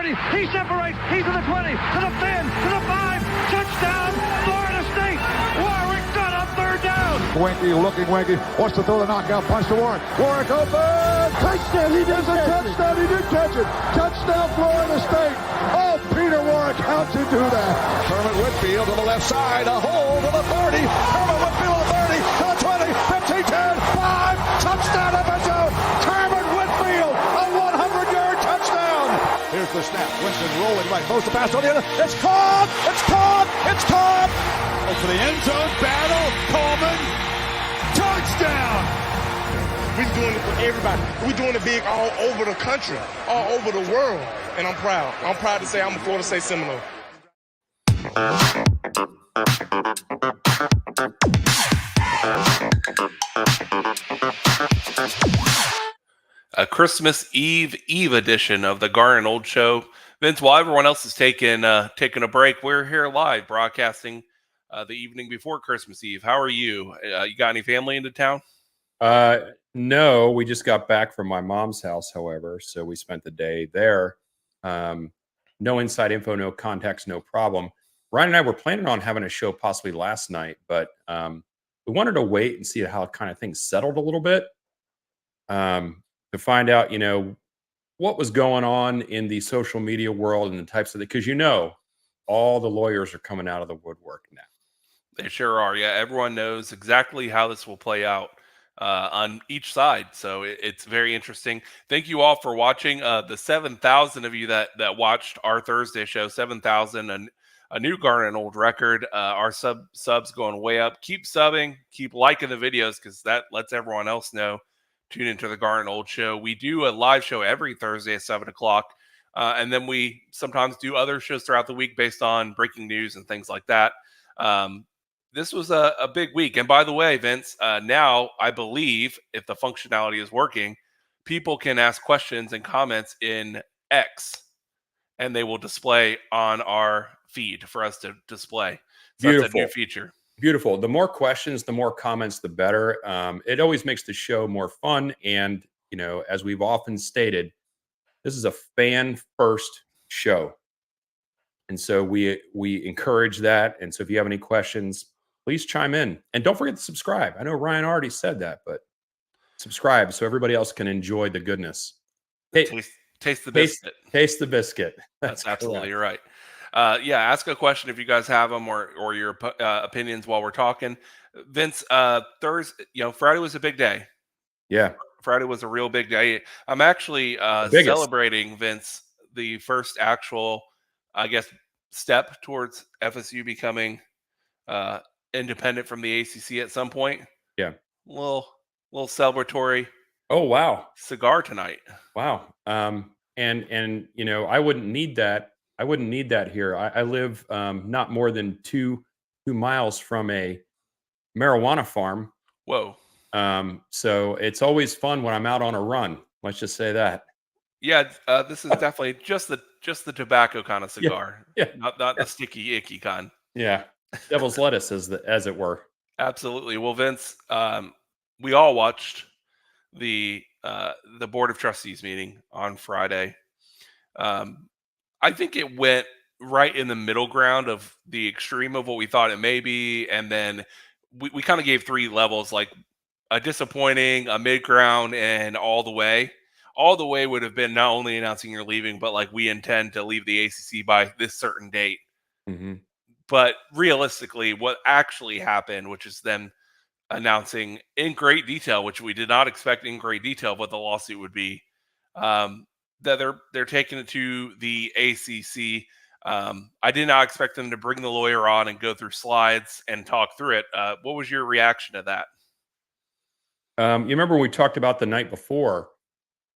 He separates. He's to the 20, to the 10, to the 5. Touchdown, Florida State. Warwick got up third down. Winky looking Winky. Wants to throw the knockout punch to Warwick. Warwick open. Touchdown. He did a touchdown. He did catch it. Touchdown, Florida State. Oh, Peter Warwick, how'd you do that? Herman Whitfield to the left side. A hole to the 30. Herman Whitfield to the 30, to the 20, 15, 10, 5. Touchdown, FSU. Herman Whitfield, a 100-yard touchdown. Here's the snap. Winston rolling right. Throws the pass on the other. It's caught. It's caught. It's caught. Oh, for the end zone battle. Coleman. Touchdown. We're doing it for everybody. We're doing it big all over the country, all over the world. And I'm proud. I'm proud to say I'm a Florida State Seminole. A Christmas Eve edition of the Garnet Old Show. Vince, while everyone else is taking a break, we're here live broadcasting the evening before Christmas Eve. How are you? You got any family into town? No, we just got back from my mom's house, however, so we spent the day there. No inside info, no contacts, no problem. Ryan and I were planning on having a show possibly last night, but we wanted to wait and see how kind of things settled a little bit. To find out, what was going on in the social media world and the types of because all the lawyers are coming out of the woodwork now. They sure are. Yeah, everyone knows exactly how this will play out on each side. So it's very interesting. Thank you all for watching. The 7,000 of you that watched our Thursday show, 7,000, a new Garnet Old record. Our subs going way up. Keep subbing, keep liking the videos because that lets everyone else know. Tune into the Garnet Old Show. We do a live show every Thursday at 7 o'clock. And then we sometimes do other shows throughout the week based on breaking news and things like that. This was a big week. And by the way, Vince, now I believe if the functionality is working, people can ask questions and comments in X, and they will display on our feed for us to display. So Beautiful. That's a new feature. Beautiful. The more questions, the more comments, the better. It always makes the show more fun. And, as we've often stated, this is a fan-first show. And so we encourage that. And so if you have any questions, please chime in. And don't forget to subscribe. I know Ryan already said that, but subscribe so everybody else can enjoy the goodness. Taste the biscuit. Taste the biscuit. That's absolutely right. Ask a question if you guys have them or your opinions while we're talking. Vince, Thursday, Friday was a big day. Yeah. Friday was a real big day. I'm actually celebrating, Vince, the first actual, I guess, step towards FSU becoming independent from the ACC at some point. Yeah. Little celebratory. Oh, wow. Cigar tonight. Wow. And I wouldn't need that. I wouldn't need that here. I live not more than two miles from a marijuana farm. Whoa. So it's always fun when I'm out on a run. Let's just say that. Yeah, this is definitely just the tobacco kind of cigar. Yeah. Not the sticky, icky kind. Yeah. Devil's lettuce, as it were. Absolutely. Well, Vince, we all watched the Board of Trustees meeting on Friday. I think it went right in the middle ground of the extreme of what we thought it may be. And then we kind of gave three levels, like a disappointing, a mid-ground, and all the way. All the way would have been not only announcing you're leaving, but like we intend to leave the ACC by this certain date. Mm-hmm. But realistically, what actually happened, which is them announcing in great detail, which we did not expect in great detail what the lawsuit would be, that they're taking it to the ACC. I did not expect them to bring the lawyer on and go through slides and talk through it. What was your reaction to that? You remember we talked about the night before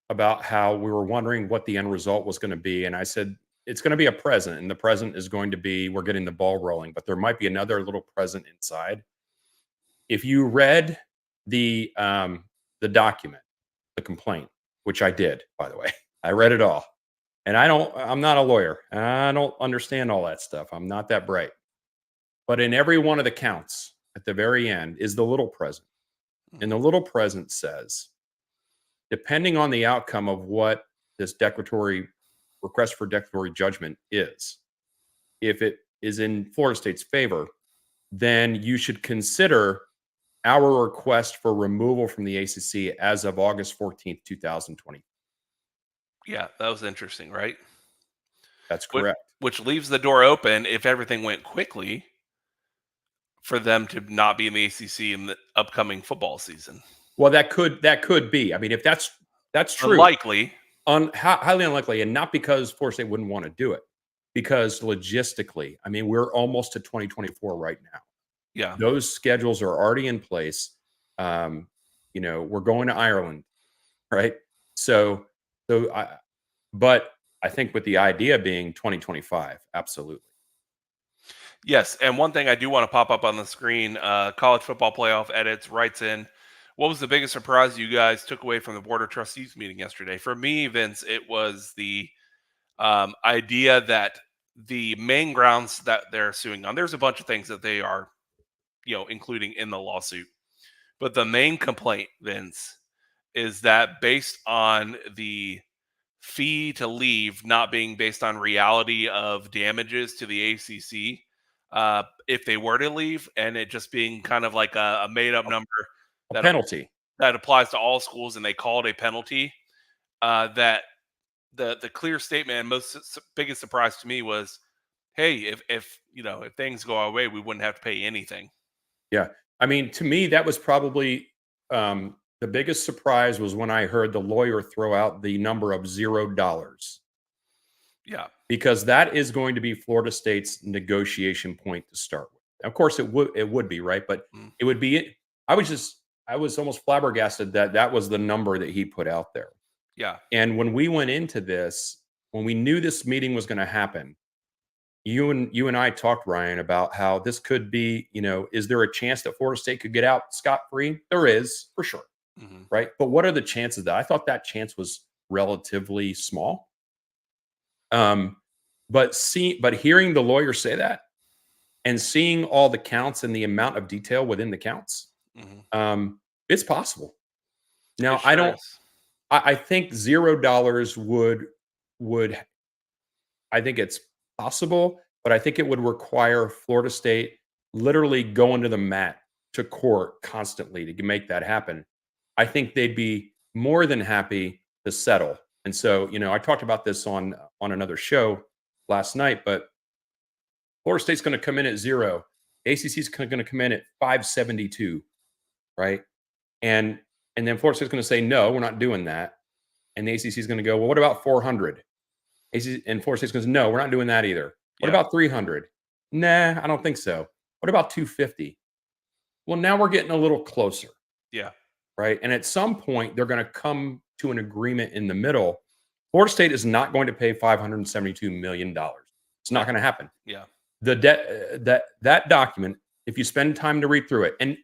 about how we were wondering what the end result was going to be. And I said, it's going to be a present, and the present is going to be, we're getting the ball rolling, but there might be another little present inside. If you read the document, the complaint, which I did, by the way, I read it all. And I'm not a lawyer. I don't understand all that stuff. I'm not that bright. But in every one of the counts at the very end is the little present. And the little present says, depending on the outcome of what this declaratory request for declaratory judgment is. If it is in Florida State's favor, then you should consider our request for removal from the ACC as of August 14th, 2020. Yeah, that was interesting, right? That's correct. Which leaves the door open if everything went quickly for them to not be in the ACC in the upcoming football season. Well, that could be. I mean, if that's true, Unlikely. Highly unlikely, and not because Florida State wouldn't want to do it, because logistically, I mean, we're almost to 2024 right now. Yeah. Those schedules are already in place. We're going to Ireland, right? But I think with the idea being 2025, absolutely. Yes, and one thing I do want to pop up on the screen, College Football Playoff Edits writes in, what was the biggest surprise you guys took away from the Board of Trustees meeting yesterday? For me, Vince, it was the idea that the main grounds that they're suing on, there's a bunch of things that they are, including in the lawsuit. But the main complaint, Vince, is that based on the fee to leave not being based on reality of damages to the ACC, if they were to leave, and it just being kind of like a made-up number, A penalty that applies to all schools, and they call it a penalty. That the clear statement and biggest surprise to me was, hey, if things go our way, we wouldn't have to pay anything. Yeah. I mean, to me, that was probably the biggest surprise was when I heard the lawyer throw out the number of $0. Yeah. Because that is going to be Florida State's negotiation point to start with. Of course, it would be, right? But it would be. I was almost flabbergasted that was the number that he put out there. Yeah. And when we went into this, when we knew this meeting was going to happen, you and I talked, Ryan, about how this could be, is there a chance that Florida State could get out scot-free? There is, for sure. Mm-hmm. Right. But what are the chances of that? I thought that chance was relatively small. But hearing the lawyer say that and seeing all the counts and the amount of detail within the counts, it's possible. Now, I think $0 would, I think it's possible, but I think it would require Florida State literally going to the mat to court constantly to make that happen. I think they'd be more than happy to settle. And so, I talked about this on another show last night, but Florida State's going to come in at 0. ACC's going to come in at 572, right? And then Florida State's going to say, no, we're not doing that. And the ACC is going to go, well, what about 400? And Florida State's going to say, no, we're not doing that either. What about 300? Nah, I don't think so. What about 250? Well, now we're getting a little closer. Yeah. Right. And at some point, they're going to come to an agreement in the middle. Florida State is not going to pay $572 million. It's not going to happen. Yeah. The debt that document, if you spend time to read through it and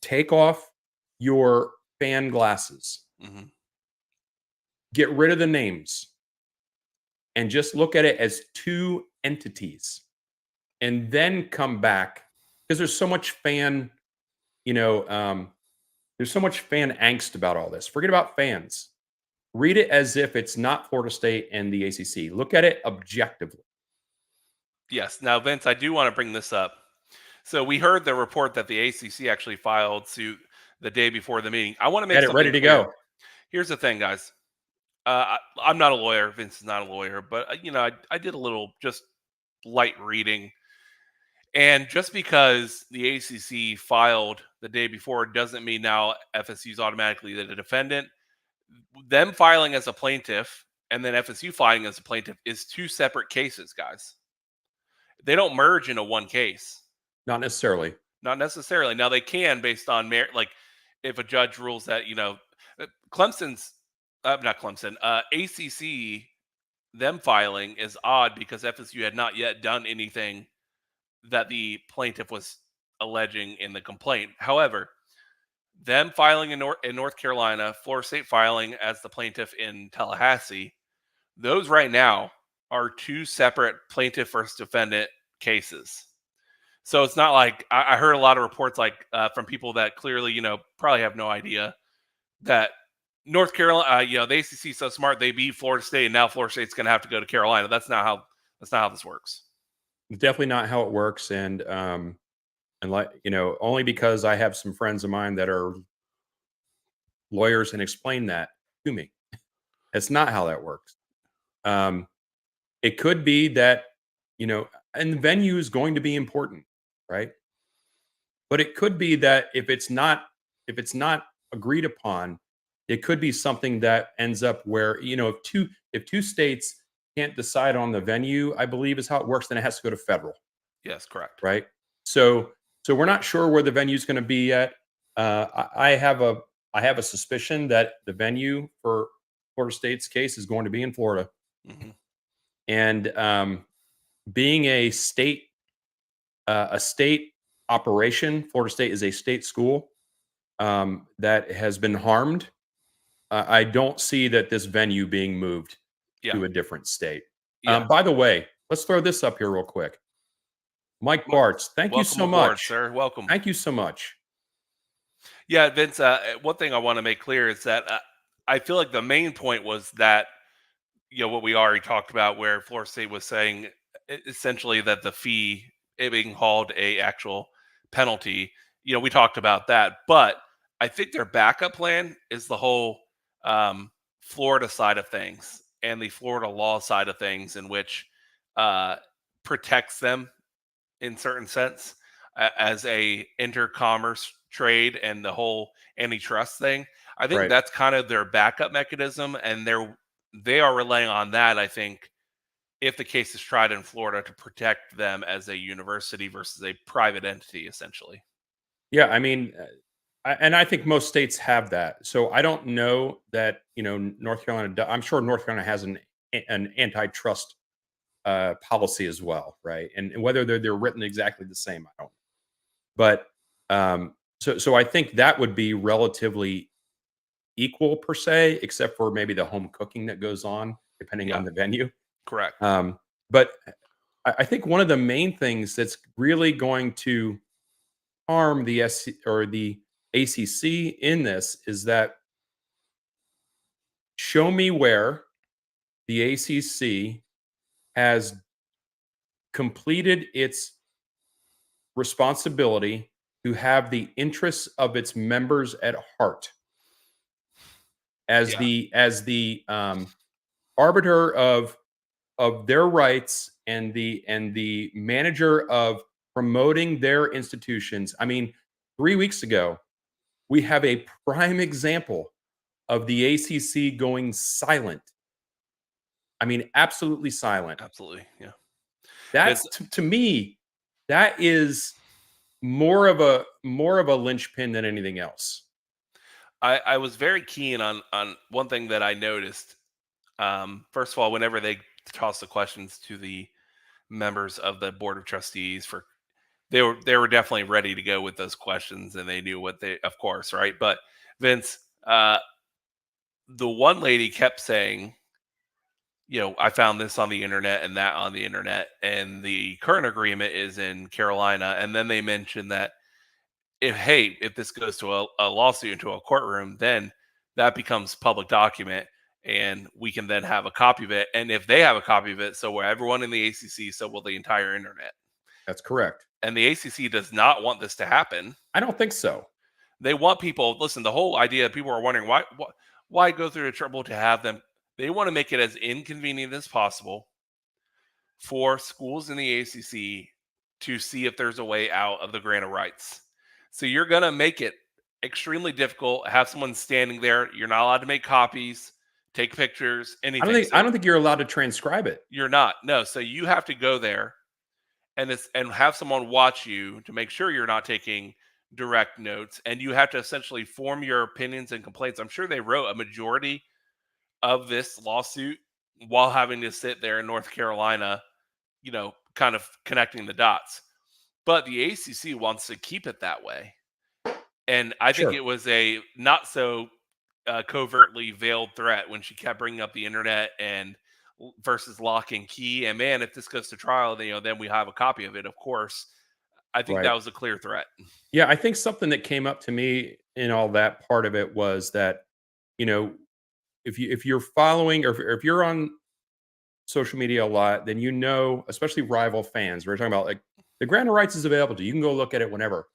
take off your fan glasses, get rid of the names, and just look at it as two entities, and then come back, because there's so much fan, there's so much fan angst about all this. Forget about fans. Read it as if it's not Florida State and the ACC. Look at it objectively. Yes. Now, Vince, I do want to bring this up. So we heard the report that the ACC actually filed suit the day before the meeting. I want to make Get it ready to clear. go. Here's the thing, guys. I'm not a lawyer. Vince is not a lawyer, but I did a little just light reading. And just because the ACC filed the day before doesn't mean now FSU is automatically the defendant. Them filing as a plaintiff and then FSU filing as a plaintiff is two separate cases, guys. They don't merge into one case. Not necessarily. Not necessarily. Now they can based on merit. Like if a judge rules that, Clemson's not Clemson, ACC, them filing is odd because FSU had not yet done anything that the plaintiff was alleging in the complaint. However, them filing in North Carolina, Florida State filing as the plaintiff in Tallahassee, those right now are two separate plaintiff versus defendant cases. So it's not like I heard a lot of reports from people that clearly, probably have no idea that North Carolina, the ACC is so smart. They beat Florida State, and now Florida State's going to have to go to Carolina. That's not how this works. Definitely not how it works. And like, only because I have some friends of mine that are lawyers and explain that to me. It's not how that works. It could be that, and the venue is going to be important, right? But it could be that if it's not agreed upon, it could be something that ends up where, if two states can't decide on the venue, I believe is how it works, then it has to go to federal. Yes, correct. Right. So we're not sure where the venue is going to be yet. I have a suspicion that the venue for Florida State's case is going to be in Florida. Mm-hmm. And being a state operation, Florida State is a state school that has been harmed. I don't see that this venue being moved to a different state. By the way, let's throw this up here real quick. Mike Bartz, thank you so aboard, much, sir. Welcome. Thank you so much. Yeah, Vince. One thing I want to make clear is that I feel like the main point was that what we already talked about, where Florida State was saying essentially that the fee, it being called a actual penalty. We talked about that, but I think their backup plan is the whole Florida side of things and the Florida law side of things, in which protects them in certain sense as a intercommerce trade and the whole antitrust thing. I think that's kind of their backup mechanism, and they are relying on that, I think, if the case is tried in Florida, to protect them as a university versus a private entity, essentially. Yeah, I mean, and I think most states have that. So I don't know that, North Carolina, I'm sure North Carolina has an antitrust policy as well, right? And whether they're written exactly the same, I don't know. But so I think that would be relatively equal per se, except for maybe the home cooking that goes on depending on the venue. Correct. But I think one of the main things that's really going to harm the ACC in this is that, show me where the ACC has completed its responsibility to have the interests of its members at heart as the arbiter of their rights and the manager of promoting their institutions. I mean, 3 weeks ago, we have a prime example of the ACC going silent. I mean, absolutely silent. Absolutely, yeah. That's to me, that is more of a linchpin than anything else. I was very keen on one thing that I noticed. First of all, whenever they toss the questions to the members of the board of trustees, they were definitely ready to go with those questions, and they knew what they, of course, right? But Vince, the one lady kept saying, I found this on the internet and that on the internet, and the current agreement is in Carolina. And then they mentioned that if this goes to a lawsuit into a courtroom, then that becomes public document, and we can then have a copy of it. And if they have a copy of it, so will everyone in the ACC, so will the entire internet. That's correct. And the ACC does not want this to happen. I don't think so. They want people, listen, the whole idea, people are wondering why go through the trouble to have them. They want to make it as inconvenient as possible for schools in the ACC to see if there's a way out of the grant of rights. So you're going to make it extremely difficult, have someone standing there. You're not allowed to make copies, take pictures, anything. I don't think you're allowed to transcribe it. You're not. No. So you have to go there and have someone watch you to make sure you're not taking direct notes. And you have to essentially form your opinions and complaints. I'm sure they wrote a majority of this lawsuit while having to sit there in North Carolina, kind of connecting the dots. But the ACC wants to keep it that way. And I think it was a not so covertly veiled threat when she kept bringing up the internet and versus lock and key. And man, if this goes to trial, then we have a copy of it, of course. I think that was a clear threat. Yeah, I think something that came up to me in all that part of it was that, if you're following, or if you're on social media a lot, then especially rival fans, we're talking about like the grant of rights is available to you. You can go look at it whenever.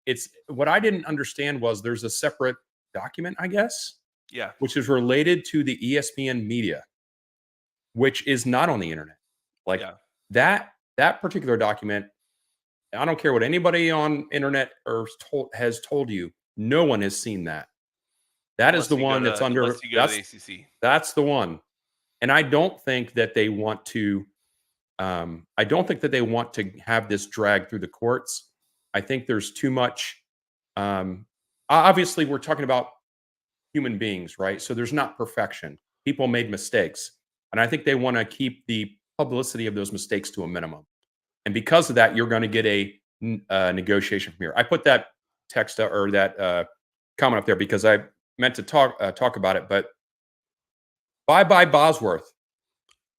It's what I didn't understand was there's a separate document, I guess, Yeah. which is related to the ESPN media, which is not on the internet. Like Yeah. that particular document, I don't care what anybody on internet has told you. No one has seen that. That is the one that's under. Unless you go to the ACC. That's the one, and I don't think that they want to. I don't think that they want to have this drag through the courts. I think there's too much. Obviously, we're talking about human beings, right? So there's not perfection. People made mistakes, and I think they want to keep the publicity of those mistakes to a minimum. And because of that, you're going to get a negotiation from here. I put that text or that comment up there because I meant to talk about it. But bye Bosworth.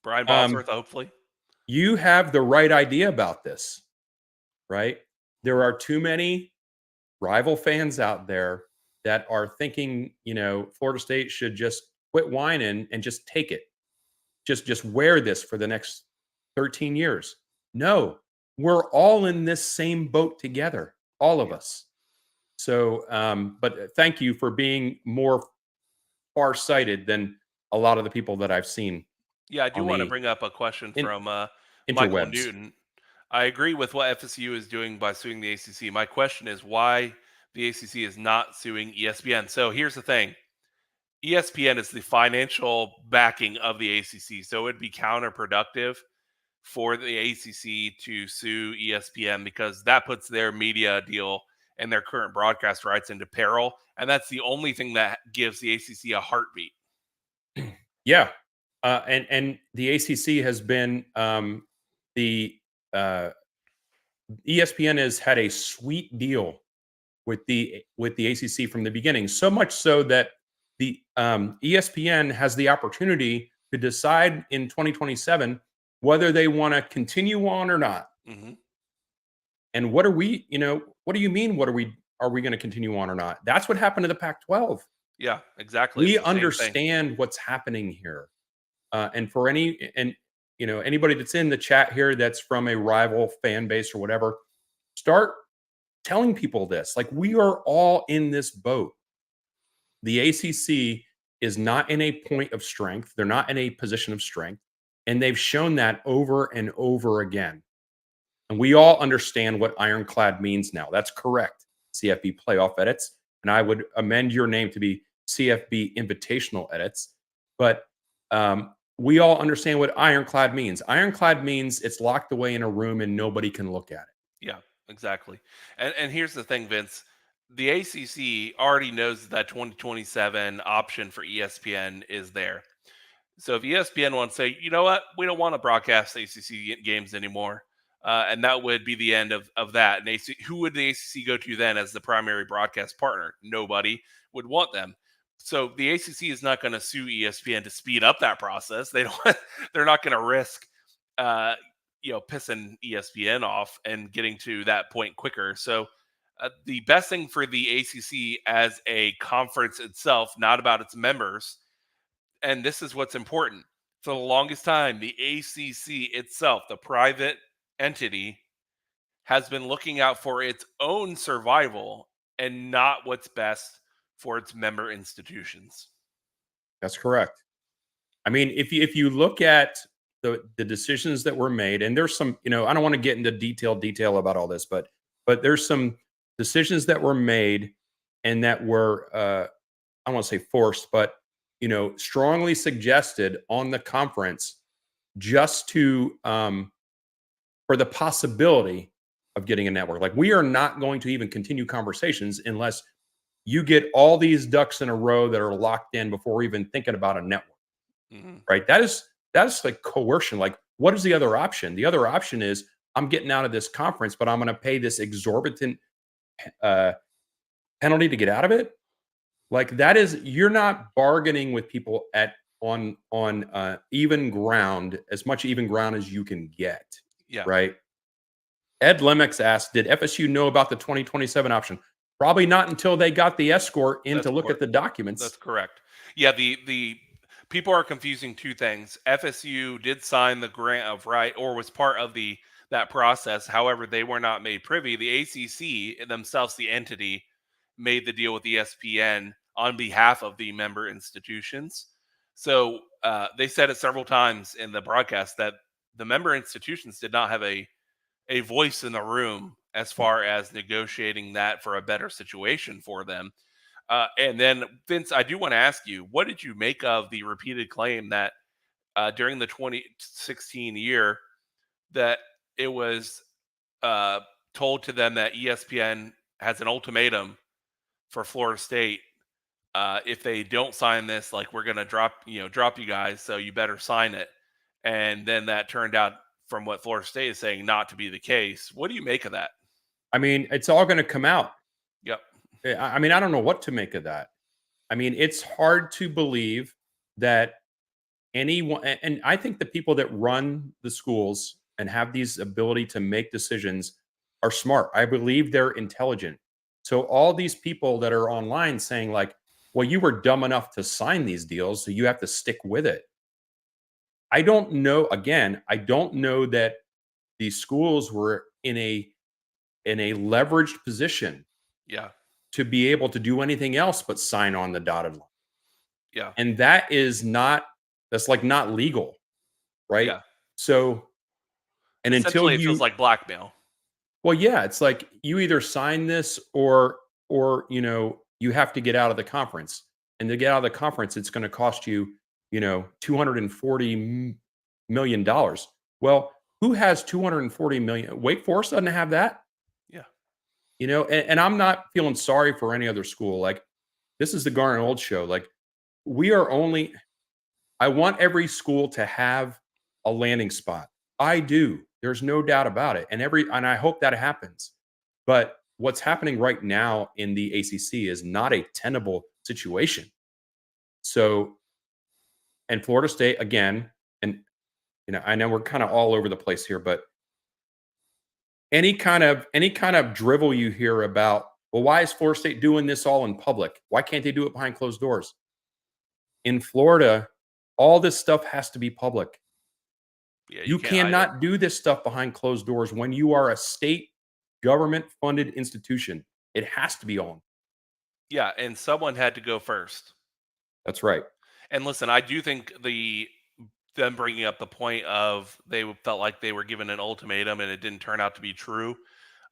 Brian Bosworth, hopefully. You have the right idea about this, right? There are too many rival fans out there that are thinking, Florida State should just quit whining and just take it. Just wear this for the next 13 years. No, we're all in this same boat together, all of us. So, but thank you for being more far-sighted than a lot of the people that I've seen. Yeah, I do want to bring up a question from Michael Newton. I agree with what FSU is doing by suing the ACC. My question is why the ACC is not suing ESPN. So here's the thing. ESPN is the financial backing of the ACC, so it would be counterproductive for the ACC to sue ESPN because that puts their media deal and their current broadcast rights into peril, and that's the only thing that gives the ACC a heartbeat. Yeah, and the ACC has been the ESPN has had a sweet deal with the ACC from the beginning, so much so that the ESPN has the opportunity to decide in 2027 whether they want to continue on or not. Mm-hmm. And what are we, what do you mean? Are we going to continue on or not? That's what happened to the Pac-12. Yeah, exactly. We understand what's happening here. And for anybody that's in the chat here that's from a rival fan base or whatever, start telling people this. Like, we are all in this boat. The ACC is not in a point of strength. They're not in a position of strength. And they've shown that over and over again. And we all understand what ironclad means now. That's correct. CFB playoff edits. And I would amend your name to be CFB invitational edits. But we all understand what ironclad means. Ironclad means it's locked away in a room and nobody can look at it. Yeah, exactly. And here's the thing, Vince. The ACC already knows that 2027 option for ESPN is there. So if ESPN wants to say, you know what, we don't want to broadcast ACC games anymore, and that would be the end of that. And who would the ACC go to then as the primary broadcast partner? Nobody would want them. So the ACC is not going to sue ESPN to speed up that process. They're not going to risk, pissing ESPN off and getting to that point quicker. So the best thing for the ACC as a conference itself, not about its members. And this is what's important. For the longest time, the ACC itself, the private entity, has been looking out for its own survival and not what's best for its member institutions. That's correct. I mean, if you look at the decisions that were made, and there's some, I don't want to get into detail about all this, but there's some decisions that were made and that were, I don't want to say forced, but strongly suggested on the conference just to for the possibility of getting a network. Like, we are not going to even continue conversations unless you get all these ducks in a row that are locked in before even thinking about a network. Mm-hmm. Right? That is like coercion. Like, what is the other option? The other option is I'm getting out of this conference, but I'm going to pay this exorbitant penalty to get out of it. Like, that is, you're not bargaining with people on even ground, as much even ground as you can get. Yeah. Right. Ed Lemix asked, did FSU know about the 2027 option? Probably not until they got the escort in to look at the documents. That's correct. Yeah, the people are confusing two things. FSU did sign the grant of right, or was part of that process. However, they were not made privy. The ACC themselves, the entity, made the deal with ESPN on behalf of the member institutions. So they said it several times in the broadcast that the member institutions did not have a voice in the room as far as negotiating that for a better situation for them. And then, Vince, I do want to ask you, what did you make of the repeated claim that during the 2016 year that it was uh, told to them that ESPN has an ultimatum for Florida State? If they don't sign this, like, we're gonna drop you guys, so you better sign it. And then that turned out, from what Florida State is saying, not to be the case. What do you make of that? I mean, it's all going to come out. Yep. I mean, I don't know what to make of that. I mean, it's hard to believe that anyone, and I think the people that run the schools and have these ability to make decisions are smart. I believe they're intelligent. So all these people that are online saying like, well, you were dumb enough to sign these deals, so you have to stick with it. I don't know. Again, I don't know that these schools were in a leveraged position Yeah. to be able to do anything else but sign on the dotted line. Yeah. And that's like not legal, right? Yeah. So, and until Essentially, it feels like blackmail. well, yeah, it's like you either sign this or you have to get out of the conference. And to get out of the conference, it's going to cost you, $240 million. Well, who has 240 million? Wake Forest doesn't have that. Yeah. And I'm not feeling sorry for any other school. Like, this is the Garner Old show. Like, I want every school to have a landing spot. I do. There's no doubt about it. And I hope that happens. But what's happening right now in the ACC is not a tenable situation. So, and Florida State again, and I know we're kind of all over the place here, but any kind of drivel you hear about, well, why is Florida State doing this all in public? Why can't they do it behind closed doors? In Florida, all this stuff has to be public. Yeah, You cannot do this stuff behind closed doors when you are a state government funded institution. It has to be on. Yeah, and someone had to go first. That's right. And listen, I do think them bringing up the point of they felt like they were given an ultimatum and it didn't turn out to be true.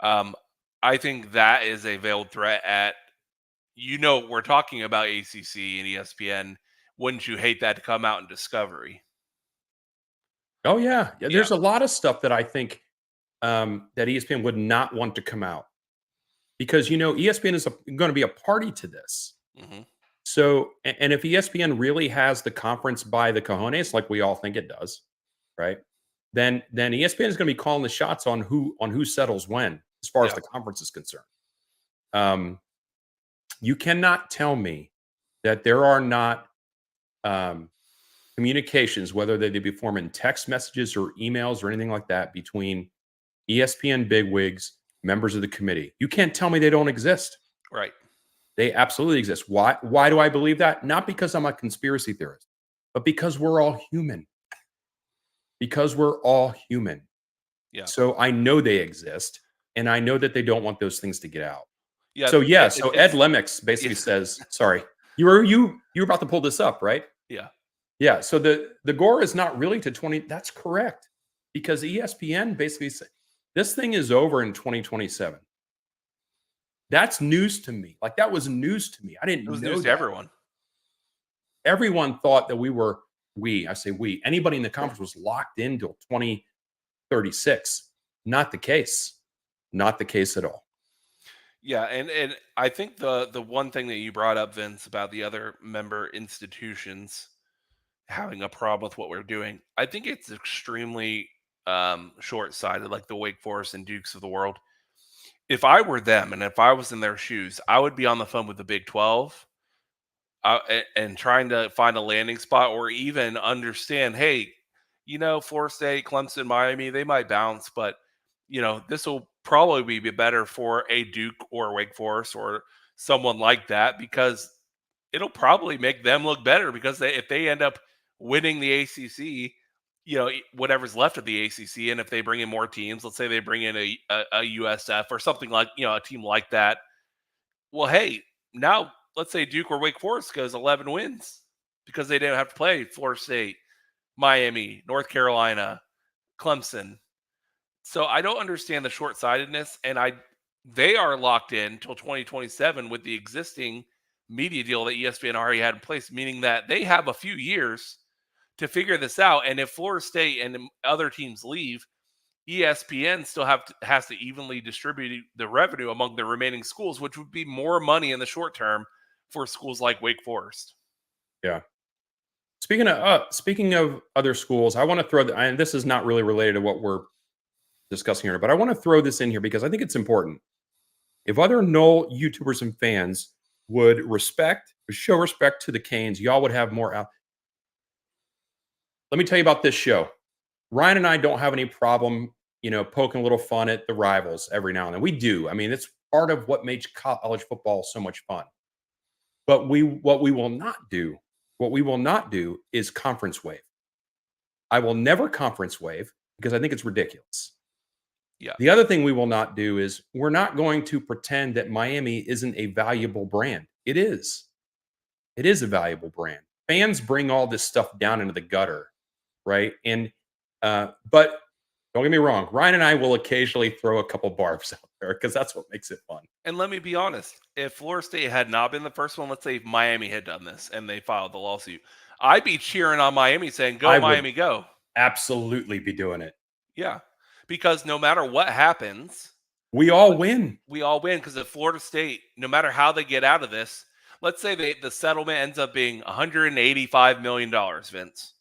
I think that is a veiled threat at, we're talking about ACC and ESPN. Wouldn't you hate that to come out in Discovery? Oh yeah. There's a lot of stuff that I think that ESPN would not want to come out because ESPN is going to be a party to this. Mm-hmm. So, and if ESPN really has the conference by the cojones, like we all think it does, right? Then ESPN is going to be calling the shots on who settles when, as far as the conference is concerned. You cannot tell me that there are not communications, whether they be forming text messages or emails or anything like that, between ESPN bigwigs, members of the committee. You can't tell me they don't exist. Right. They absolutely exist. Why do I believe that? Not because I'm a conspiracy theorist, but because we're all human. Because we're all human. Yeah. So I know they exist, and I know that they don't want those things to get out. Yeah. So Ed Lemix basically says, sorry, you were about to pull this up, right? Yeah. Yeah. So the gore is not really to 20. That's correct. Because ESPN basically said this thing is over in 2027. That's news to me. Like, that was news to me. I didn't know. It was news to everyone. Everyone thought that anybody in the conference was locked in till 2036. Not the case. Not the case at all. Yeah, and I think the one thing that you brought up, Vince, about the other member institutions having a problem with what we're doing, I think it's extremely short-sighted, like the Wake Forest and Dukes of the world. If I were them and if I was in their shoes, I would be on the phone with the Big 12 and trying to find a landing spot, or even understand, hey, Florida State, Clemson, Miami, they might bounce, but this will probably be better for a Duke or Wake Forest or someone like that, because it'll probably make them look better because if they end up winning the ACC, whatever's left of the ACC, and if they bring in more teams, let's say they bring in a USF or something like, a team like that. Well, hey, now let's say Duke or Wake Forest goes 11 wins because they didn't have to play Florida State, Miami, North Carolina, Clemson. So I don't understand the short-sightedness, and they are locked in until 2027 with the existing media deal that ESPN already had in place, meaning that they have a few years to figure this out. And if Florida State and other teams leave, ESPN still has to evenly distribute the revenue among the remaining schools, which would be more money in the short term for schools like Wake Forest. Yeah. Speaking of other schools, I want to throw and this is not really related to what we're discussing here, but I want to throw this in here because I think it's important. If other Knoll YouTubers and fans would show respect to the Canes, y'all would have more out. Let me tell you about this show. Ryan and I don't have any problem, poking a little fun at the rivals every now and then. We do. I mean, it's part of what makes college football so much fun. But what we will not do is conference wave. I will never conference wave because I think it's ridiculous. Yeah. The other thing we will not do is we're not going to pretend that Miami isn't a valuable brand. It is. It is a valuable brand. Fans bring all this stuff down into the gutter, right? And but don't get me wrong, Ryan and I will occasionally throw a couple barbs out there because that's what makes it fun. And let me be honest, if Florida State had not been the first one, let's say if Miami had done this and they filed the lawsuit, I'd be cheering on Miami saying, go Miami, go. Absolutely be doing it. Yeah. Because no matter what happens, we all win. We all win because if Florida State, no matter how they get out of this, let's say the settlement ends up being $185 million, Vince.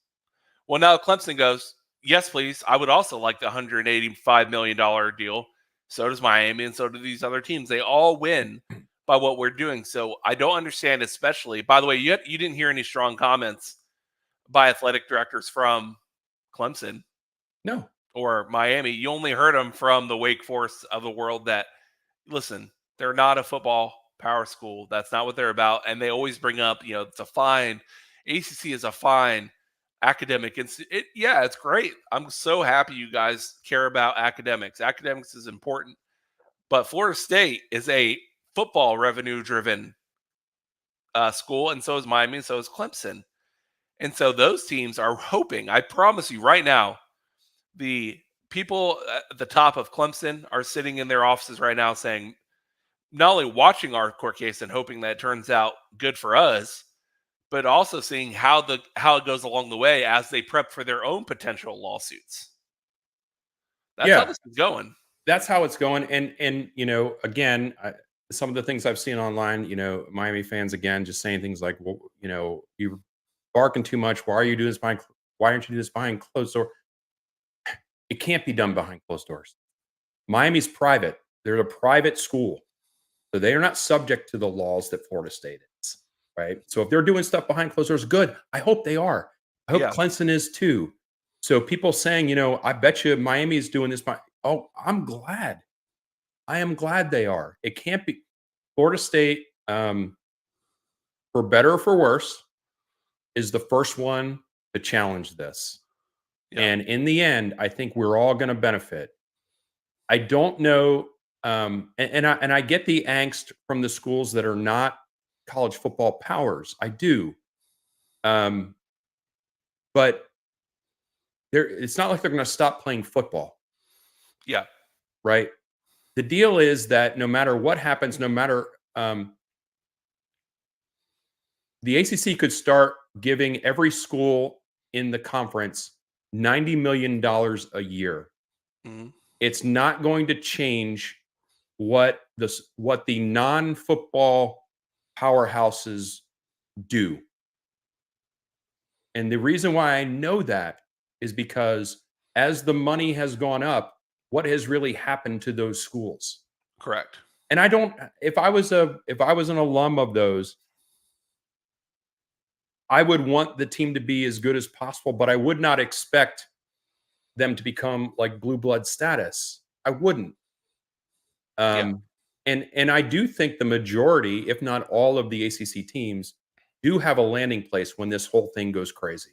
Well, now Clemson goes, yes, please. I would also like the $185 million deal. So does Miami, and so do these other teams. They all win by what we're doing. So I don't understand, especially, by the way, you didn't hear any strong comments by athletic directors from Clemson. No. Or Miami. You only heard them from the Wake Forest of the world that, listen, they're not a football power school. That's not what they're about. And they always bring up, it's a fine. ACC is a fine academic. It's great. I'm so happy you guys care about academics. Academics is important. But Florida State is a football revenue-driven school, and so is Miami, and so is Clemson. And so those teams are hoping, I promise you right now, the people at the top of Clemson are sitting in their offices right now saying, not only watching our court case and hoping that it turns out good for us, but also seeing how it goes along the way as they prep for their own potential lawsuits. That's how this is going. That's how it's going. And again, some of the things I've seen online, Miami fans, again, just saying things like, well, you're barking too much. Why are you doing this why aren't you doing this behind closed doors? It can't be done behind closed doors. Miami's private. They're a private school. So they are not subject to the laws that Florida State is, right? So if they're doing stuff behind closed doors, good. I hope they are. I hope Clemson is too. So people saying, I bet you Miami is doing this. I'm glad. I am glad they are. It can't be. Florida State, for better or for worse, is the first one to challenge this. Yeah. And in the end, I think we're all going to benefit. I don't know. And I get the angst from the schools that are not college football powers. I do. But it's not like they're going to stop playing football. Yeah. Right. The deal is that no matter what happens, no matter the ACC could start giving every school in the conference $90 million a year. Mm-hmm. It's not going to change what the non-football powerhouses do. And the reason why I know that is because as the money has gone up, what has really happened to those schools? Correct. And if I was an alum of those, I would want the team to be as good as possible, but I would not expect them to become like blue blood status. I wouldn't. And I do think the majority, if not all of the ACC teams, do have a landing place when this whole thing goes crazy.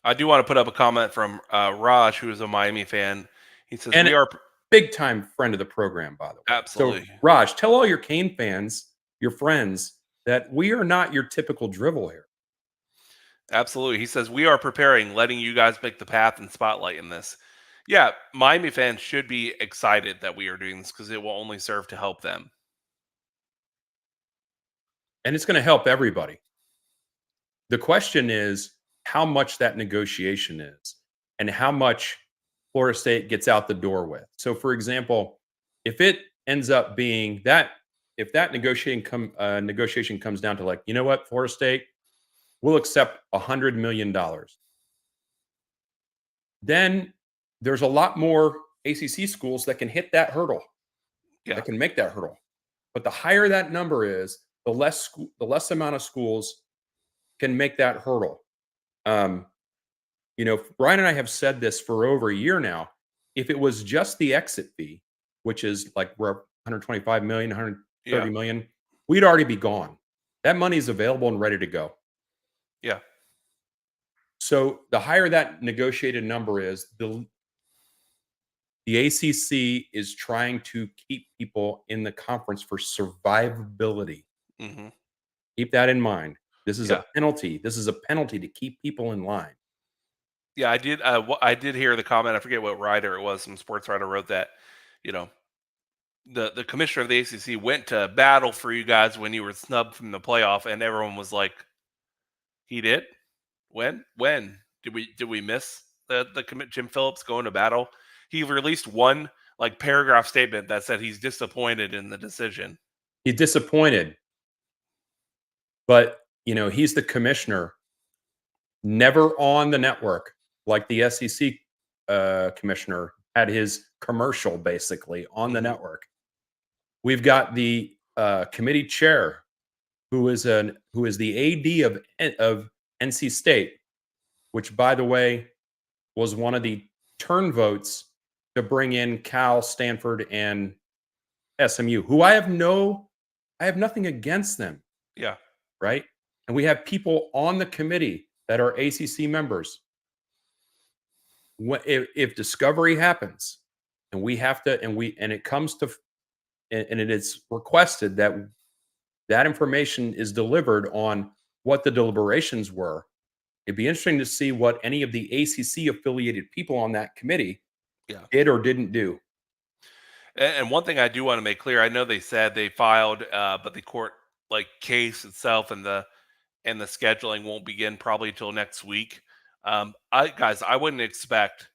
I do want to put up a comment from Raj, who is a Miami fan. He says, And we are big time friend of the program, by the way. absolutely. So, Raj, tell all your Kane fans, your friends, that we are not your typical drivel here. Absolutely. He says, we are preparing, letting you guys make the path and spotlight in this. Yeah, Miami fans should be excited that we are doing this because it will only serve to help them. And it's going to help everybody. The question is how much that negotiation is and how much Florida State gets out the door with. So, for example, if it ends up being that, if that negotiation comes down to like, you know what, Florida State, we'll accept $100 million. Then there's a lot more ACC schools that can hit that hurdle, that can make that hurdle. But the higher that number is, the less amount of schools can make that hurdle. You know, Brian and I have said this for over a year now. If it was just the exit fee, which is like we're 125 million, 130 million, we'd already be gone. That money is available and ready to go. Yeah. So the higher that negotiated number is, the ACC is trying to keep people in the conference for survivability. Mm-hmm. Keep that in mind. This is a penalty. This is a penalty to keep people in line. Yeah, I did. I did hear the comment. I forget what writer it was. Some sports writer wrote that, you know, the commissioner of the ACC went to battle for you guys when you were snubbed from the playoff, and everyone was like, "He did? When did we miss the commit Jim Phillips going to battle?" He released one like paragraph statement that said he's disappointed in the decision. He's disappointed, but you know he's the commissioner. Never on the network like the SEC commissioner had his commercial basically on the network. We've got the committee chair who is the AD of NC State, which by the way was one of the turn votes to bring in Cal, Stanford, and SMU, who I have nothing against them. Yeah. Right. And we have people on the committee that are ACC members. If discovery happens and we have to, and it comes to, and it is requested that that information is delivered on what the deliberations were, it'd be interesting to see what any of the ACC affiliated people on that committee did or didn't do. And one thing I do want to make clear, I know they said they filed, but the court case itself and the scheduling won't begin probably till next week. I wouldn't expect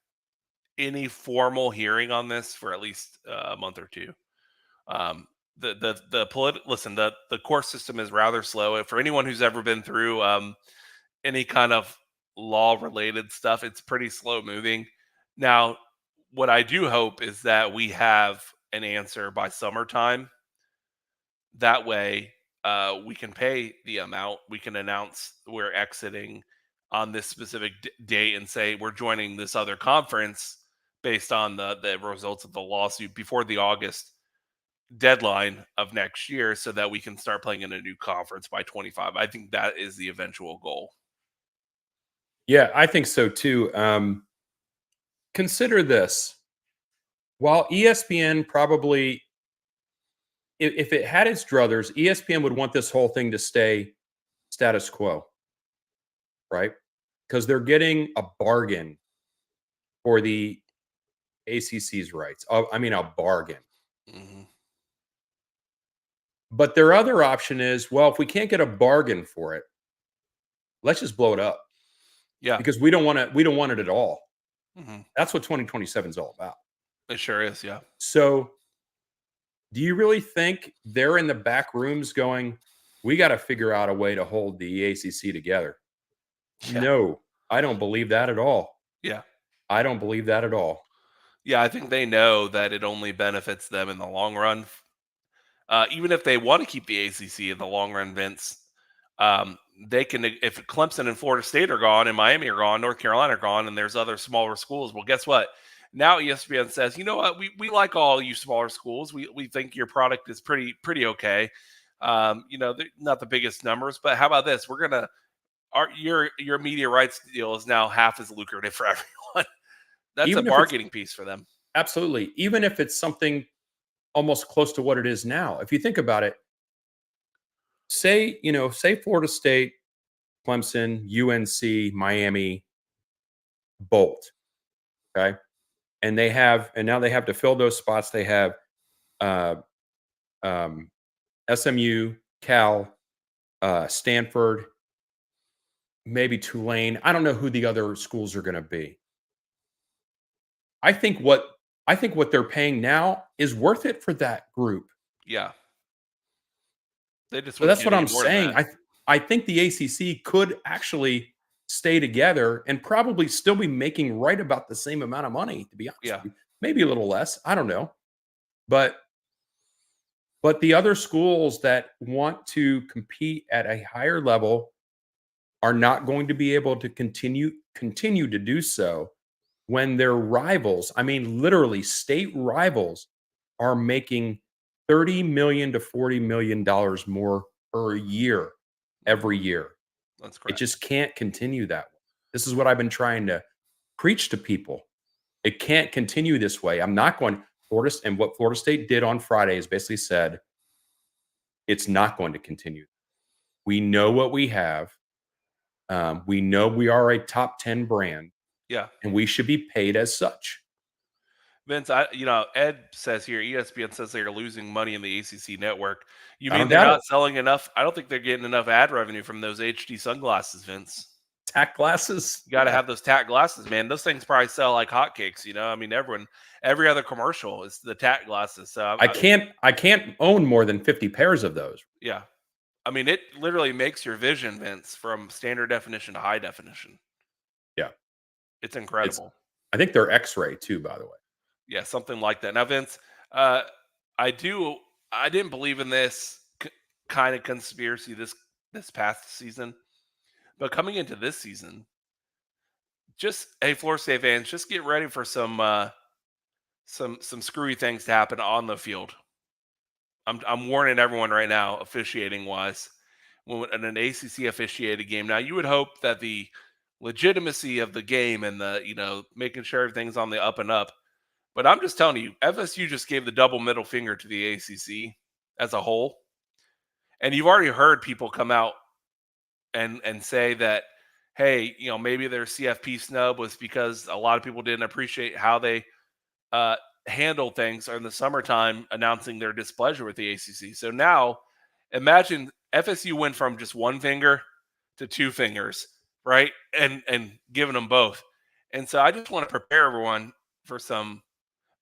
any formal hearing on this for at least a month or two. The court system is rather slow. For anyone who's ever been through any kind of law related stuff, it's pretty slow moving. Now, what I do hope is that we have an answer by summertime. That way, we can pay the amount. We can announce we're exiting on this specific date and say we're joining this other conference based on the results of the lawsuit before the August deadline of next year, so that we can start playing in a new conference by 25. I think that is the eventual goal. Yeah, I think so too. Consider this. While ESPN probably, if it had its druthers, ESPN would want this whole thing to stay status quo, right? Because they're getting a bargain for the ACC's rights. I mean, a bargain. Mm-hmm. But their other option is, well, if we can't get a bargain for it, let's just blow it up. Yeah, because we don't want it at all. Mm-hmm. That's what 2027 is all about. It sure is. Yeah. So do you really think they're in the back rooms going, we got to figure out a way to hold the ACC together? Yeah. No, I don't believe that at all. Yeah. I don't believe that at all. Yeah, I think they know that it only benefits them in the long run. Even if they want to keep the ACC in the long run, Vince, they can, if Clemson and Florida State are gone and Miami are gone, North Carolina are gone, and there's other smaller schools. Well, guess what? Now ESPN says, you know what? We like all you smaller schools. We think your product is pretty okay. They're not the biggest numbers, but how about this? Your media rights deal is now half as lucrative for everyone. That's Even a if it's bargaining piece for them. absolutely, even if it's something almost close to what it is now. If you think about it, say Florida State, Clemson, UNC, Miami, Bolt, okay? And now they have to fill those spots. They have uh, SMU, Cal, Stanford, maybe Tulane. I don't know who the other schools are going to be. I think what they're paying now is worth it for that group. Yeah. They just So wouldn't that's get what any I'm more than saying. that. I think the ACC could actually stay together and probably still be making right about the same amount of money, to be honest Yeah. with you. Maybe a little less. I don't know. But the other schools that want to compete at a higher level are not going to be able to continue to do so when their rivals, I mean literally state rivals, are making $30 million to $40 million more per year every year. That's It correct. just can't continue that way. This is what I've been trying to preach to people. It can't continue this way. I'm not going Florida, and what Florida State did on Friday is basically said it's not going to continue. We know what we have. We know we are a top 10 brand, Yeah. and we should be paid as such. Vince, Ed says here, ESPN says they're losing money in the ACC network. You I mean don't they're doubt not it. selling enough? I don't think they're getting enough ad revenue from those HD sunglasses, Vince. Tack glasses. You got to have those tack glasses, man. Those things probably sell like hotcakes. I mean, every other commercial is the tack glasses. So I can't own more than 50 pairs of those. yeah, I mean, it literally makes your vision, Vince, from standard definition to high definition. Yeah. It's incredible. I think they're X-ray too, by the way. Yeah, something like that. Now, Vince, I didn't believe in this kind of conspiracy this past season, but coming into this season, hey, Florida State fans, just get ready for some screwy things to happen on the field. I'm warning everyone right now, officiating wise, when in an ACC officiated game. Now, you would hope that the legitimacy of the game and the making sure everything's on the up and up. But I'm just telling you, FSU just gave the double middle finger to the ACC as a whole, and you've already heard people come out and say that, hey, maybe their CFP snub was because a lot of people didn't appreciate how they handle things in the summertime, announcing their displeasure with the ACC. So now, imagine FSU went from just one finger to two fingers, right? And giving them both. And so I just want to prepare everyone for some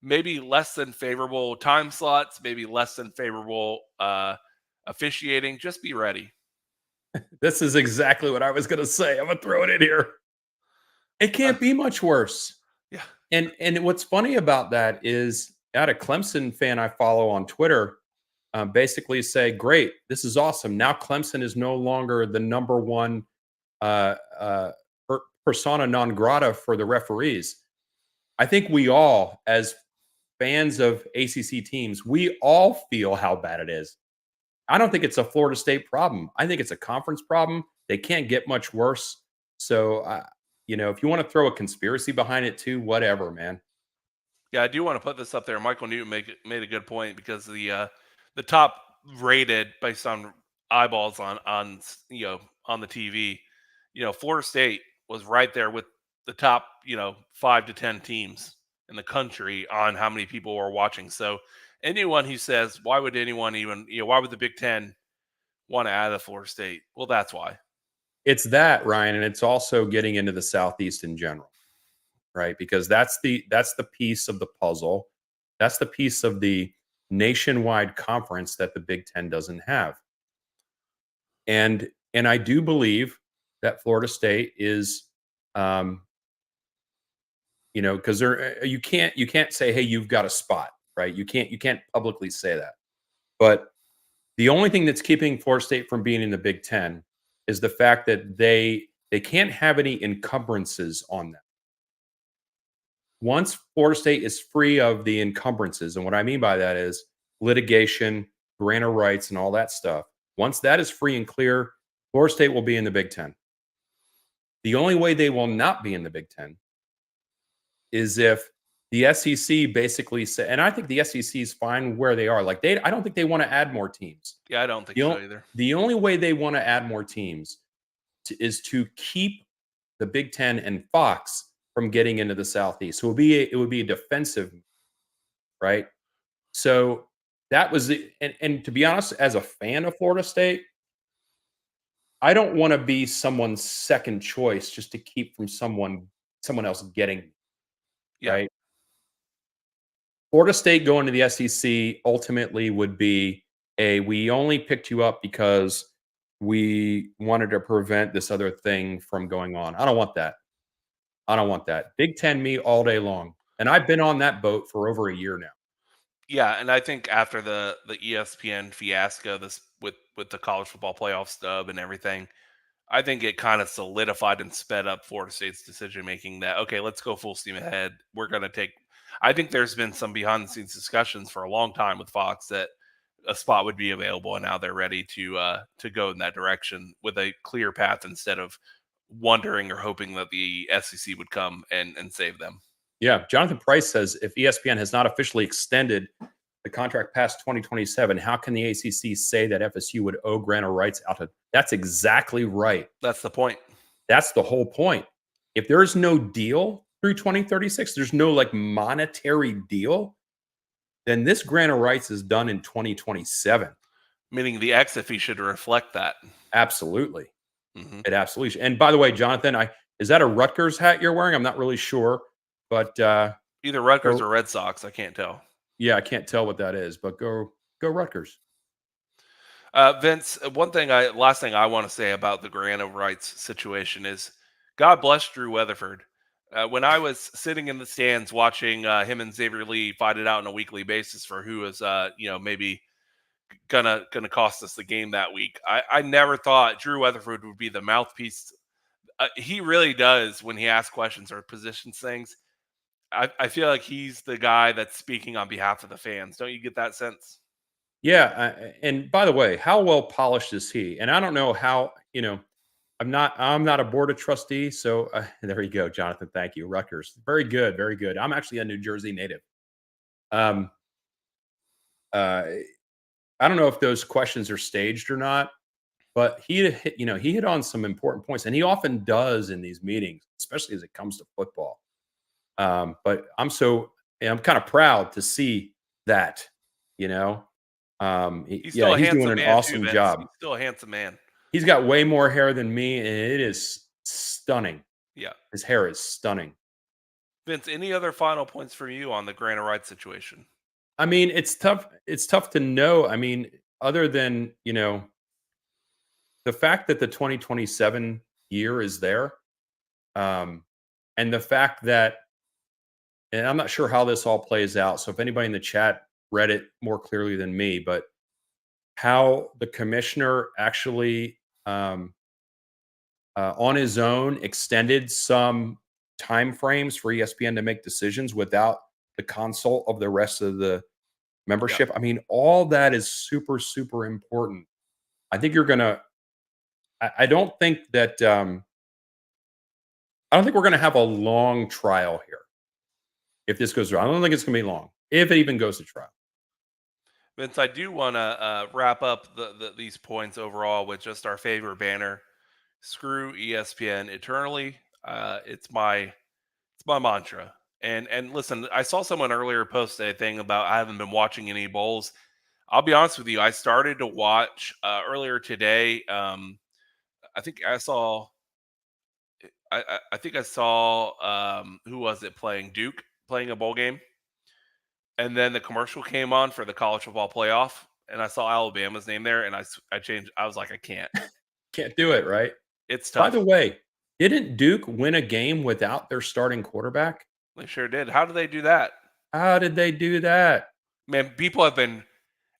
maybe less than favorable time slots, maybe less than favorable officiating. Just be ready. This is exactly what I was going to say. I'm going to throw it in here. It can't be much worse. Yeah. And what's funny about that is I had a Clemson fan I follow on Twitter basically say, great, this is awesome. Now Clemson is no longer the number one persona non grata for the referees. I think we all, as fans of ACC teams, we all feel how bad it is. I don't think it's a Florida State problem. I think it's a conference problem. They can't get much worse. So, if you want to throw a conspiracy behind it too, whatever, man. Yeah, I do want to put this up there. Michael Newton made a good point because the top rated based on eyeballs on the TV, Florida State was right there with the top 5 to 10 teams in the country on how many people were watching. So anyone who says why would anyone even why would the Big Ten want to add a Florida State? Well, that's why. It's that, Ryan, and it's also getting into the Southeast in general, right? Because that's the piece of the puzzle. That's the piece of the nationwide conference that the Big Ten doesn't have. And I do believe that Florida State is, because you can't say, hey, you've got a spot, right? You can't publicly say that. But the only thing that's keeping Florida State from being in the Big Ten is the fact that they can't have any encumbrances on them. Once Florida State is free of the encumbrances, and what I mean by that is litigation, grant of rights, and all that stuff, Once that is free and clear, Florida State will be in the Big Ten. The only way they will not be in the Big Ten is if the SEC basically say, and I think the SEC is fine where they are. Like I don't think they want to add more teams. Yeah, I don't think so either. The only way they want to add more teams is to keep the Big Ten and Fox from getting into the Southeast. So it would be a defensive, right? So that was the, and to be honest, as a fan of Florida State, I don't want to be someone's second choice just to keep from someone else getting, right? Florida State going to the SEC ultimately would be we only picked you up because we wanted to prevent this other thing from going on. I don't want that. I don't want that. Big Ten me all day long. And I've been on that boat for over a year now. Yeah, and I think after the ESPN fiasco, this with the college football playoff stub and everything, I think it kind of solidified and sped up Florida State's decision making that, okay, let's go full steam ahead. We're going to take – I think there's been some behind-the-scenes discussions for a long time with Fox that a spot would be available, and now they're ready to go in that direction with a clear path instead of wondering or hoping that the SEC would come and save them. Yeah, Jonathan Price says if ESPN has not officially extended the contract past 2027, how can the ACC say that FSU would owe grantor rights out to? That's exactly right. That's the point. That's the whole point. If there's no deal through 2036, there's no like monetary deal, then this grantor rights is done in 2027. Meaning the exit fee should reflect that. Absolutely. Mm-hmm. It absolutely. And by the way, Jonathan, is that a Rutgers hat you're wearing? I'm not really sure, but either Rutgers or Red Sox. I can't tell. Yeah, I can't tell what that is, but go Rutgers. Vince, last thing I want to say about the grantor rights situation is God bless Drew Weatherford. When I was sitting in the stands watching him and Xavier Lee fight it out on a weekly basis for who was, maybe gonna cost us the game that week, I never thought Drew Weatherford would be the mouthpiece. He really does when he asks questions or positions things. I feel like he's the guy that's speaking on behalf of the fans. Don't you get that sense? Yeah, and by the way, how well polished is he? And I don't know how. I'm not a board of trustee, so there you go, Jonathan. Thank you, Rutgers. Very good, very good. I'm actually a New Jersey native. I don't know if those questions are staged or not, but he hit on some important points, and he often does in these meetings, especially as it comes to football. But I'm kind of proud to see that. He's doing an awesome job. He's still a handsome man. He's got way more hair than me, and it is stunning. Yeah. His hair is stunning. Vince, any other final points from you on the grantor rights situation? I mean, it's tough. It's tough to know. I mean, other than, the fact that the 2027 year is there, and the fact that, and I'm not sure how this all plays out. So if anybody in the chat read it more clearly than me, but how the commissioner actually on his own extended some time frames for ESPN to make decisions without the consult of the rest of the membership. Yeah. I mean, all that is super, super important. I think I don't think that I don't think we're going to have a long trial here. If this goes through, I don't think it's going to be long, if it even goes to trial. Vince, I do want to wrap up these points overall with just our favorite banner. Screw ESPN eternally. It's my mantra. And listen, I saw someone earlier post a thing about I haven't been watching any bowls. I'll be honest with you. I started to watch earlier today. I think I saw who was it playing? Duke playing a bowl game. And then the commercial came on for the college football playoff, and I saw Alabama's name there, and I changed. I was like, I can't do it, right? It's tough. By the way, didn't Duke win a game without their starting quarterback? They sure did. How did they do that? How did they do that? Man, people have been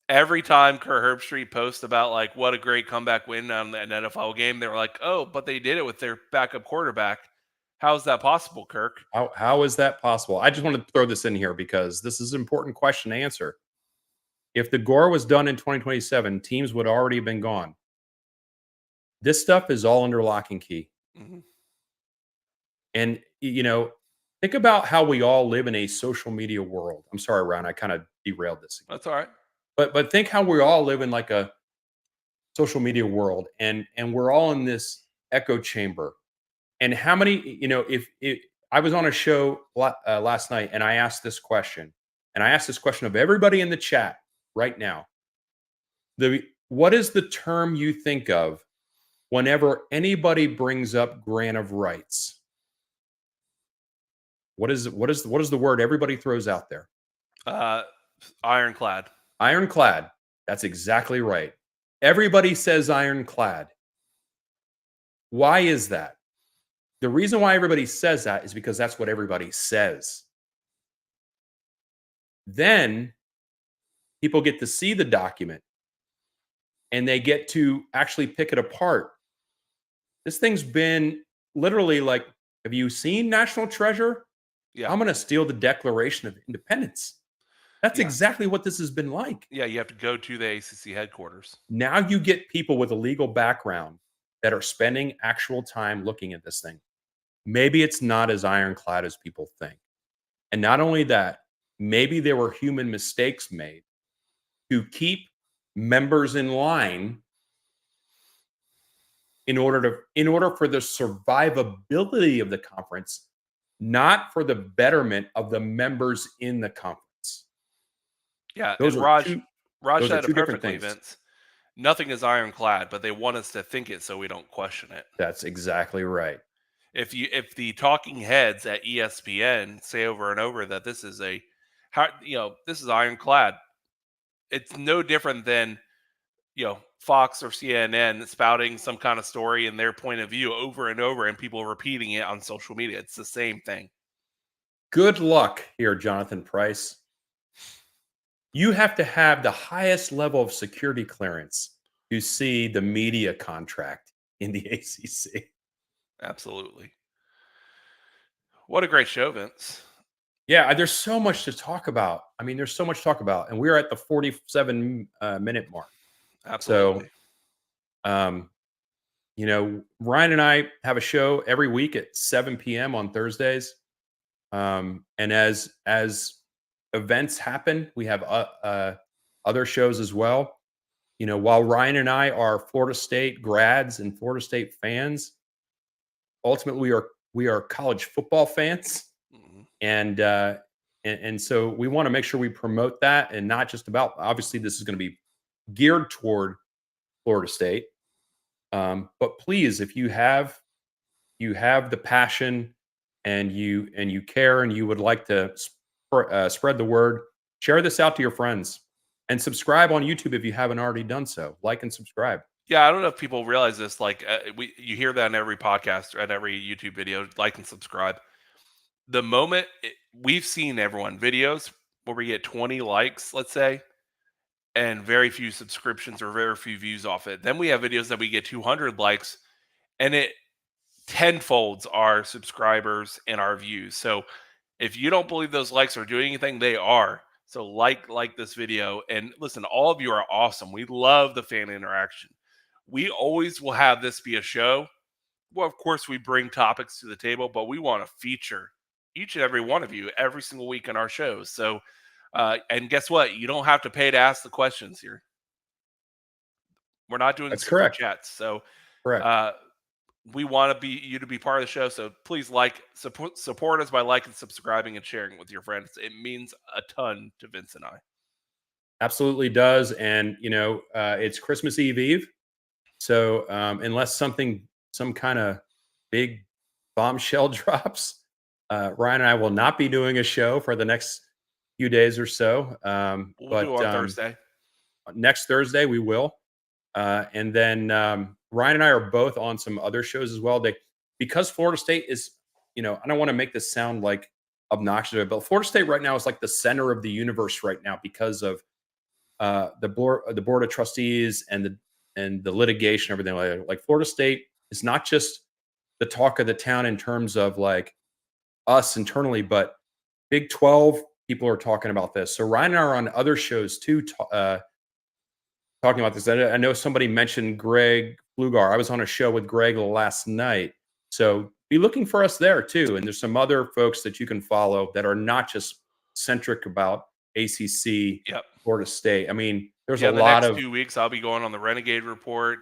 every time Kurt Herbstreit posts about like what a great comeback win on an NFL game, they're like, oh, but they did it with their backup quarterback. How is that possible, Kirk? How is that possible? I just want to throw this in here because this is an important question to answer. If the Gore was done in 2027, teams would already have been gone. This stuff is all under lock and key. Mm-hmm. And, think about how we all live in a social media world. I'm sorry, Ryan, I kind of derailed this. That's all right. But think how we all live in like a social media world, and we're all in this echo chamber. And how many, if I was on a show last night and I asked this question, and I asked this question of everybody in the chat right now. What is the term you think of whenever anybody brings up grant of rights? What is the word everybody throws out there? Ironclad. Ironclad. That's exactly right. Everybody says ironclad. Why is that? The reason why everybody says that is because that's what everybody says. Then people get to see the document and they get to actually pick it apart. This thing's been literally like, have you seen National Treasure? Yeah. I'm going to steal the Declaration of Independence. That's exactly what this has been like. Yeah, you have to go to the ACC headquarters. Now you get people with a legal background that are spending actual time looking at this thing. Maybe it's not as ironclad as people think. And not only that, maybe there were human mistakes made to keep members in line in order for the survivability of the conference, not for the betterment of the members in the conference. Yeah, Those and are Raj those said are two it different perfectly, things. Vince. Nothing is ironclad, but they want us to think it so we don't question it. That's exactly right. If the talking heads at ESPN say over and over that this is this is ironclad, it's no different than Fox or CNN spouting some kind of story in their point of view over and over, and people repeating it on social media. It's the same thing. Good luck here, Jonathan Price. You have to have the highest level of security clearance to see the media contract in the ACC. Absolutely. What a great show, Vince. Yeah, there's so much to talk about. I mean, there's so much to talk about. And we're at the 47-minute mark. Absolutely. So, Ryan and I have a show every week at 7 p.m. on Thursdays. And as events happen, we have other shows as well. While Ryan and I are Florida State grads and Florida State fans, ultimately we are college football fans. Mm-hmm. And so we want to make sure we promote that, and not just about, obviously this is going to be geared toward Florida State. But please, if you have the passion and you care and you would like to spread the word, share this out to your friends, and subscribe on YouTube if you haven't already done so. Like and subscribe. Yeah, I don't know if people realize this. Like, you hear that in every podcast and every YouTube video. Like and subscribe. The moment we've seen everyone videos where we get 20 likes, let's say, and very few subscriptions or very few views off it. Then we have videos that we get 200 likes, and it tenfolds our subscribers and our views. So if you don't believe those likes are doing anything, they are. So like this video, and listen, all of you are awesome. We love the fan interaction. We always will have this be a show. Well, of course, we bring topics to the table, but we want to feature each and every one of you every single week in our shows. So, and guess what? You don't have to pay to ask the questions here. We're not doing super chats. So, correct. We want you to be part of the show. So please support us by liking, subscribing, and sharing with your friends. It means a ton to Vince and I. Absolutely does. And, it's Christmas Eve. So unless some kind of big bombshell drops, Ryan and I will not be doing a show for the next few days or so. We'll do on Thursday. Next Thursday we will. And then Ryan and I are both on some other shows as well. Because Florida State is, I don't want to make this sound like obnoxious, but Florida State right now is like the center of the universe right now because of the board of trustees and the litigation, everything like that. Like Florida State is not just the talk of the town in terms of like us internally, but Big 12 people are talking about this. So Ryan and I are on other shows too, talking about this. I know somebody mentioned Greg Flugar. I was on a show with Greg last night. So be looking for us there too. And there's some other folks that you can follow that are not just centric about ACC, Yep. Florida State. I mean, there's Yeah, a the lot next of 2 weeks I'll be going on the Renegade Report.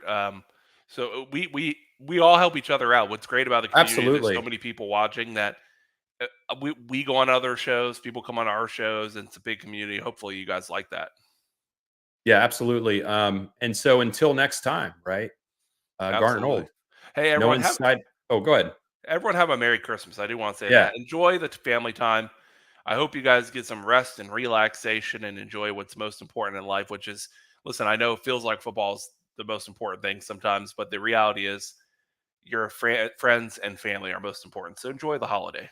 So we all help each other out. What's great about the community, there's so absolutely. many people watching that we go on other shows, people come on our shows, and it's a big community. Hopefully, you guys like that. Yeah, absolutely. And so until next time, right? Garnet Absolutely. Old. Hey, No inside. Oh, go ahead. everyone have a Merry Christmas. I do want to say Yeah, that. Enjoy the family time. I hope you guys get some rest and relaxation and enjoy what's most important in life, which is, listen, I know it feels like football is the most important thing sometimes, but the reality is your friends and family are most important. So enjoy the holiday.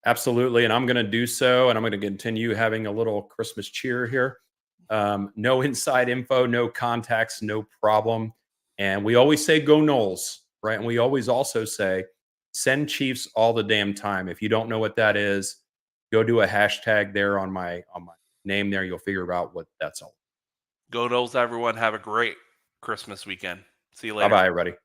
absolutely. And I'm going to do so. And I'm going to continue having a little Christmas cheer here. No inside info, no contacts, no problem. And we always say go Knowles, right? And we always also say send Chiefs all the damn time. If you don't know what that is, go do a hashtag there on my name there. You'll figure out what that's all. Go Knowles, everyone. Have a great Christmas weekend. See you Bye later. bye, everybody.